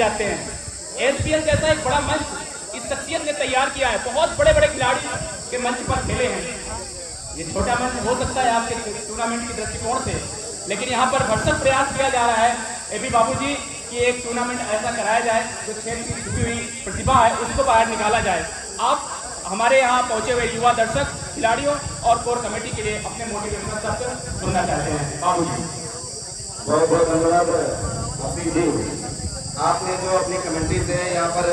जाते हैं। एसपीएल जैसा एक बड़ा मंच इस शख्सियत ने तैयार किया है। बहुत बड़े बड़े खिलाड़ी के मंच पर खेले हैं। ये छोटा मंच हो सकता है आपके टूर्नामेंट की दृष्टिकोण से, लेकिन यहाँ पर भरसक प्रयास किया जा रहा है एबी बाबू जी कि एक टूर्नामेंट ऐसा कराया जाए जो खेल की छुपी हुई प्रतिभा है उसको बाहर निकाला जाए। आप हमारे यहाँ पहुंचे हुए युवा दर्शक, खिलाड़ियों और कोर कमेटी के लिए अपने मोटिवेशनल शब्द सुनना चाहते हैं। बाबू जी बहुत बहुत धन्यवाद। आपने जो अपनी कमेटी से यहाँ पर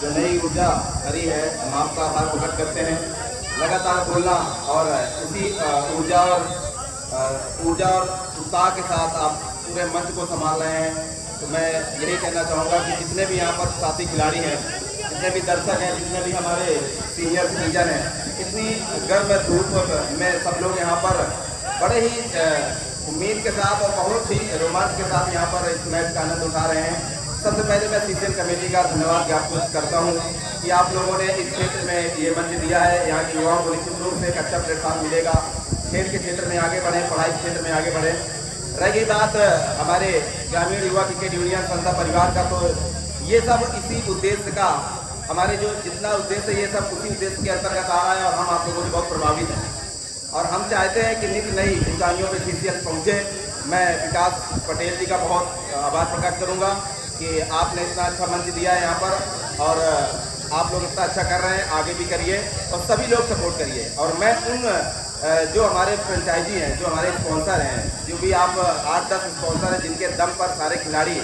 जो नई ऊर्जा भरी है, हम आपका आभार प्रकट करते हैं। लगातार बोलना और उसी ऊर्जा और उत्साह के साथ आप पूरे मंच को संभाल रहे हैं। तो मैं यही कहना चाहूँगा कि जितने भी यहाँ पर साथी खिलाड़ी हैं, जितने भी दर्शक हैं, जितने भी हमारे सीनियर सिटीजन हैं, इतनी गर्म धूप में सब लोग यहाँ पर बड़े ही उम्मीद के साथ और बहुत ही रोमांच के साथ यहाँ पर इस मैच का आनंद उठा रहे हैं। सबसे पहले मैं सीसीएल कमेटी का धन्यवाद ज्ञापित करता हूँ कि आप लोगों ने इस क्षेत्र में ये मंच दिया है। यहाँ के युवाओं को निश्चित रूप से एक अच्छा प्लेटफॉर्म मिलेगा, खेल के क्षेत्र में आगे बढ़े, पढ़ाई के क्षेत्र में आगे बढ़े। रह गई बात हमारे ग्रामीण युवा क्रिकेट यूनियन संस्था परिवार का, तो ये सब इसी उद्देश्य का, हमारे जो जितना उद्देश्य है ये सब उसी उद्देश्य के अंतर्गत आ रहा है और हम आप लोगों से बहुत प्रभावित हैं और हम चाहते हैं कि नित नई ऊंचाइयों पर सीसीएल पहुँचे। मैं विकास पटेल जी का बहुत आभार प्रकट करूँगा कि आपने इतना अच्छा मंच दिया है यहाँ पर और आप लोग इतना अच्छा कर रहे हैं, आगे भी करिए और सभी लोग सपोर्ट करिए। और मैं उन जो हमारे फ्रेंचाइजी हैं, जो हमारे स्पॉन्सर हैं, जो भी आप 8-10 स्पॉन्सर हैं जिनके दम पर सारे खिलाड़ी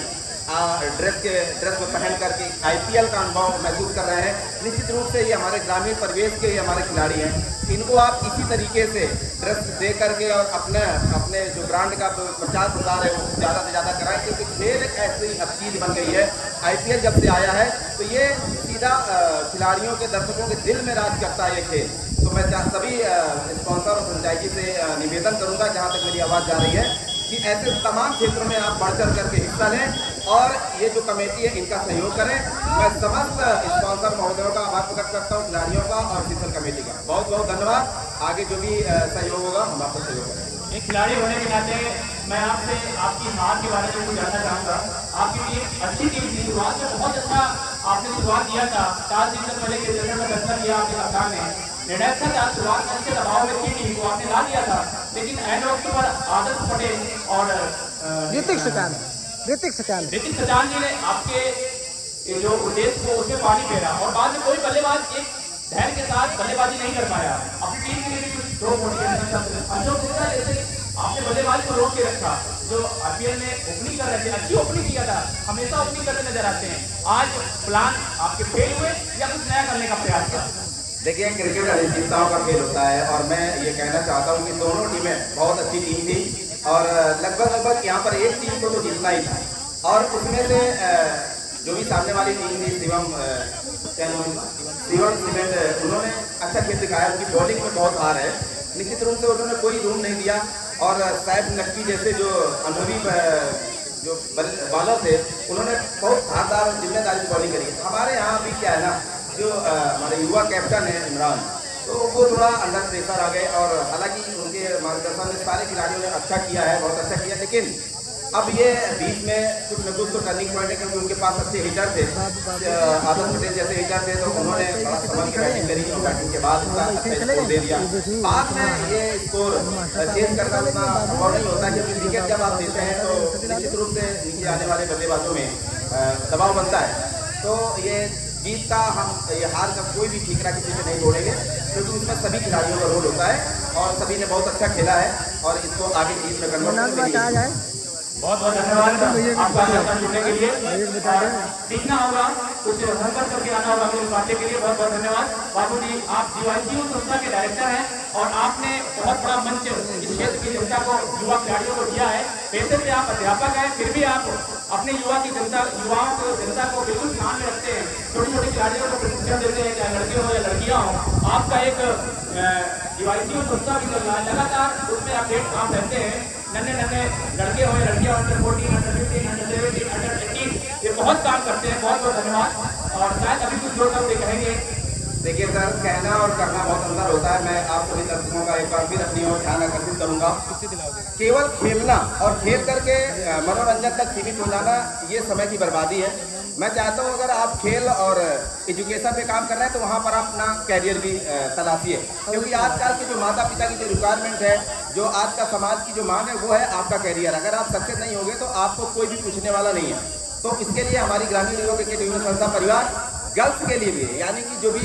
ड्रेस को पहन करके आईपीएल का अनुभव महसूस कर रहे हैं, निश्चित रूप से ये हमारे ग्रामीण परिवेश के ही हमारे खिलाड़ी हैं। इनको आप इसी तरीके से ड्रेस दे करके और अपने जो ब्रांड का प्रचार प्रसार है वो ज़्यादा से ज़्यादा कराएं, क्योंकि खेल एक ऐसी चीज़ बन गई है। आईपीएल जब से आया है तो ये सीधा खिलाड़ियों के, दर्शकों के दिल में राज करता है ये खेल। तो मैं सभी स्पॉन्सर और फ्रेंचाइजी से निवेदन करूँगा, जहाँ तक मेरी आवाज़ जा रही है, कि ऐसे तमाम क्षेत्रों में आप बढ़ चढ़ करके हिस्सा लें और ये जो कमेटी है इनका सहयोग करें। मैं समस्त स्पॉन्सर महोदयों का आभार प्रकट करता हूँ, खिलाड़ियों का और सीसीएल कमेटी का बहुत बहुत धन्यवाद। आगे जो भी सहयोग होगा हम आपको सहयोग करेंगे। एक खिलाड़ी होने के नाते मैं आपसे आपकी हार के बारे में कुछ जानना चाहूँगा। आपकी एक अच्छी टीम थी, शुरुआत में बहुत अच्छा आपने शुरुआत किया था। 4 दिन तक पहले के का फैसला किया आपके कप्तान ने, निर्णायक था शुरुआत में, अच्छे दबाव में थी टीम को आपने ला दिया था, लेकिन एंड वक्त पर आदर्श पटेल और ऋतिक सचान जी ने आपके जो उद्देश्य को उसमें पानी फेरा और बाद में कोई बल्लेबाज एक धैर्य के साथ बल्लेबाजी नहीं कर पाया। अपनी टीम के लिए भी कुछ दो आपने बल्लेबाजी को रोक के रखा। जो आईपीएल में ओपनिंग कर रहे थे, अच्छी ओपनिंग किया था, हमेशा ओपनिंग करते नजर आते हैं। आज प्लान आपके फेल हुए या कुछ नया करने का प्रयास किया? देखिए, क्रिकेट अनिश्चितताओं का खेल होता है और मैं ये कहना चाहता हूँ कि दोनों टीमें बहुत अच्छी टीम थी और लगभग यहाँ पर एक टीम को तो जीतना ही था और उसमें से जो भी सामने वाली टीम थी शिवम सीमेंट, उन्होंने अच्छा खेल दिखाया। उनकी बॉलिंग में बहुत हार है, निश्चित रूप से उन्होंने कोई रूम नहीं दिया और सैफ नक्की जैसे जो अनुभवी जो बॉलर थे उन्होंने बहुत धारदार और जिम्मेदारी से बॉलिंग करी। हमारे यहाँ भी क्या है ना, जो हमारे युवा कैप्टन है इमरान, तो वो थोड़ा अंडर प्रेशर आ गए और हालांकि उनके मार्गदर्शन में सारे खिलाड़ियों ने अच्छा किया है, बहुत अच्छा किया, लेकिन अब ये बीच में कुछ न कुछ तो टर्निंग पॉइंट है क्योंकि उनके पास अच्छे हिटर थे, आदर्श पटेल जैसे हिटर थे, तो उन्होंने बड़ा समझ के बैटिंग करी और बैटिंग के बाद उनका अच्छा स्कोर दे दिया। बाद में ये स्कोर चेंज करना उतना संभव नहीं होता क्योंकि विकेट जब आप देते हैं तो निश्चित रूप से नीचे आने वाले बल्लेबाजों में दबाव बनता है। तो ये जीत का ये हार का कोई भी ठीकरा किसी से नहीं तोड़ेंगे क्योंकि उसमें सभी खिलाड़ियों का रोल होता है और सभी ने बहुत अच्छा खेला है और इसको आगे जीत में कन्वर्ट करना। बहुत बहुत धन्यवाद आपका जुड़ने के लिए। सीखना होगा, कुछ होमवर्क करके आना होगा मेरे बातें के लिए। बहुत बहुत धन्यवाद बाबू जी। आप जीवाईसीयू संस्था के डायरेक्टर हैं और आपने बहुत बड़ा मंच इस क्षेत्र की जनता को, युवा खिलाड़ियों को दिया है। पैसे से आप अध्यापक हैं, फिर भी आप अपने युवाओं को, जनता को बिल्कुल ध्यान में रखते हैं, छोटे छोटे खिलाड़ियों को प्रशिक्षण देते हैं, चाहे लड़के हो या लड़कियाँ हों। आपका एक जीवाईसीयू संस्था भी चल रहा है, लगातार उसमें अपडेट काम रहते हैं। नन्हे लड़के हो या लड़कियां, अंडर 14, अंडर 15, अंडर 17, अंडर 18, ये बहुत काम करते हैं। बहुत बहुत धन्यवाद और शायद अभी कुछ जोर करके कहेंगे। देखिए सर, कहना और करना बहुत अंतर होता है। मैं आप सभी दर्शकों का एक बार फिर अपनी ओर ध्यान आकर्षित करूंगा। केवल खेलना और खेल करके मनोरंजन तक सीमित हो जाना ये समय की बर्बादी है। मैं चाहता हूँ अगर आप खेल और एजुकेशन पे काम कर रहे हैं तो वहाँ पर आप अपना कैरियर भी तलाशिए, क्योंकि आजकल के जो माता पिता की जो रिक्वायरमेंट है, जो आज का समाज की जो मांग है, वो है आपका कैरियर। अगर आप सक्सेस नहीं होगे तो आपको कोई भी पूछने वाला नहीं है। तो इसके लिए हमारी ग्रामीण युवा क्रिकेट यूनियन संस्था परिवार गर्ल्स के लिए भी है, यानी कि जो भी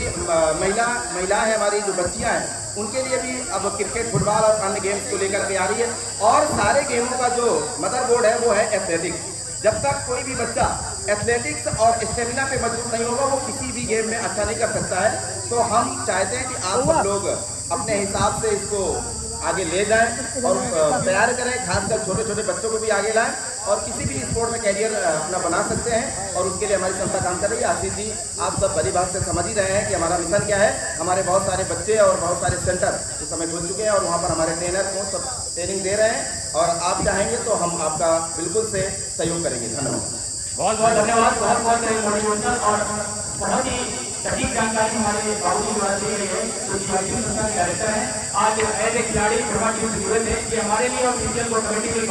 महिला है, हमारी जो बच्चियां हैं, उनके लिए भी अब क्रिकेट, फुटबॉल और अन्य गेम्स को लेकर के आ रही है। और सारे गेमों का जो मदरबोर्ड है वो है एथलेटिक्स। जब तक कोई भी बच्चा एथलेटिक्स और स्टेमिना पे मजबूत नहीं होगा, वो किसी भी गेम में अच्छा नहीं कर सकता है। तो हम चाहते हैं कि आप सब लोग अपने हिसाब से इसको आगे ले जाएं और तैयार करें, खासकर छोटे छोटे बच्चों को भी आगे लाएं और किसी भी स्पोर्ट में कैरियर अपना बना सकते हैं। और उसके लिए हमारी संस्था काम कर रही है। आशीष जी, आप सब बड़ी बात से समझ ही रहे हैं कि हमारा मिशन क्या है। हमारे बहुत सारे बच्चे और बहुत सारे सेंटर इस समय खुल चुके हैं और वहाँ पर हमारे ट्रेनर को सब ट्रेनिंग दे रहे हैं, और आप चाहेंगे तो हम आपका बिल्कुल से सहयोग करेंगे। धन्यवाद। बहुत बहुत धन्यवाद। बहुत बहुत मोटिवेशनल और बहुत ही सटीक जानकारी हमारे बाबूजी द्वारा दी गई है, जो जीवाईसी संस्था के डायरेक्टर हैं। आज एज ए खिलाड़ी फुटबॉल टीम से जुड़े थे, ये हमारे लिए और को कमेटी के लिए